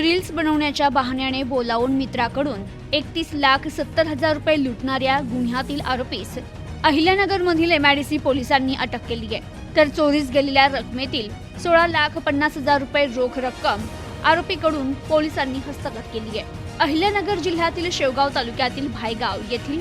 Reels बनवण्याच्या बहाण्याने बोलावून मित्राकडून 31,70,000 रुपये लुटणाऱ्या गुन्ह्यातील आरोपीस अहिल्यानगरमधील MIDC पोलिसांनी अटक केली आहे। तर चोरीस गेलेल्या रकमेतील 16,50,000 रुपये रोख रक्कम आरोपीकडून पोलिसांनी हस्तगत केली आहे। अहिल्यानगर जिल्ह्यातील शेवगाव तालुक्यातील भायगाव येथील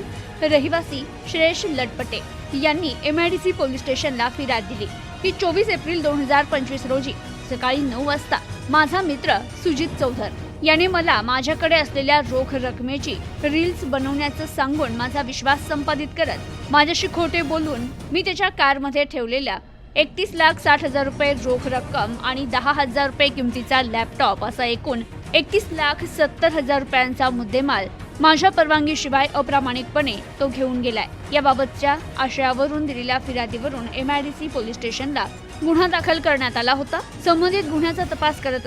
रहिवासी श्रेयश लटपटे यांनी MIDC पोलीस स्टेशनला फिर्याद दिली की 24 एप्रिल 2025 रोजी सकाळी 9 वाजता माझा मित्र सुजित चौधर याने मला माझ्याकडे असलेल्या रोख रकमेची रील्स बनवण्याचं सांगून माझा विश्वास संपादित करत माझ्याशी खोटे बोलून मी त्याच्या कारमध्ये ठेवलेल्या 31,60,000 रुपये रोख रक्कम आणि 10,000 रुपये किमतीचा लॅपटॉप असा एकूण 31,70,000 रुपयांचा मुद्देमाल माझ्या परवानगीशिवाय अप्रामाणिकपणे तो घेऊन गेलाय। याबाबतच्या आशयावरून दिलेल्या फिर्यादीवरून MIDC पोलीस स्टेशनला गुन्हा दाखल करण्यात आला होता। संबंधित गुन्ह्याचा तपास करत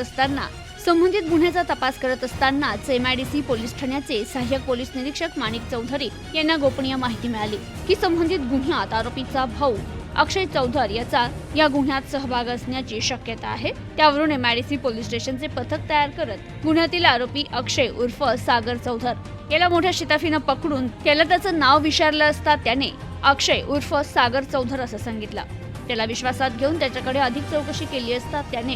असतानाच MIDC पोलीस ठाण्याचे सहाय्यक पोलीस निरीक्षक माणिक चौधरी यांना गोपनीय माहिती मिळाली की संबंधित गुन्ह्यात आरोपीचा भाऊ अक्षय चौधर याचा या गुन्ह्यात सहभाग असण्याची शक्यता आहे। त्यावरून MIDC पोलीस स्टेशनचे पथक तयार करत गुन्ह्यातील आरोपी अक्षय उर्फ सागर चौधर याला मोठ्या शिताफीनं पकडून त्याला त्याचं नाव विचारलं असता त्याने अक्षय उर्फ सागर चौधर असं सांगितलं। त्याला विश्वासात घेऊन त्याच्याकडे अधिक चौकशी केली असता त्याने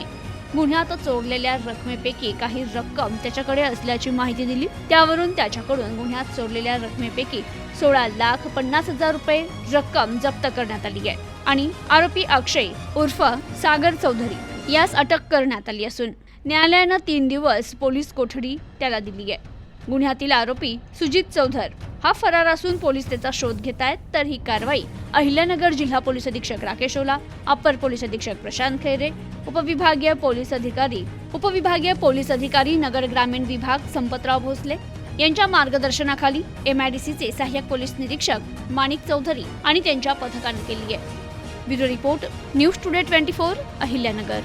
गुन्ह्यात चोरलेल्या रकमेपैकी काही रक्कम त्याच्याकडे असल्याची माहिती दिली। त्यावरून त्याच्याकडून गुन्ह्यात चोरलेल्या रकमेपैकी 16,50,000 रुपये रक्कम जप्त करण्यात आली आहे आणि आरोपी अक्षय उर्फ सागर चौधरी यास अटक करण्यात आली असून न्यायालयानं 3 दिवस पोलीस कोठडी त्याला दिली आहे। गुन्ह्यातील आरोपी सुजित चौधर हा फरार असून पोलीस त्याचा शोध घेत आहेत। तर ही कारवाई अहिल्यानगर जिल्हा पोलीस अधीक्षक राकेश ओला, अप्पर पोलीस अधीक्षक प्रशांत खैरे, उपविभागीय पोलीस अधिकारी नगर ग्रामीण विभाग संपतराव भोसले यांच्या मार्गदर्शनाखाली MIDCचे सहाय्यक पोलीस निरीक्षक माणिक चौधरी आणि त्यांच्या पथकाने केली आहे। Bureau report news today 24 Ahilyanagar.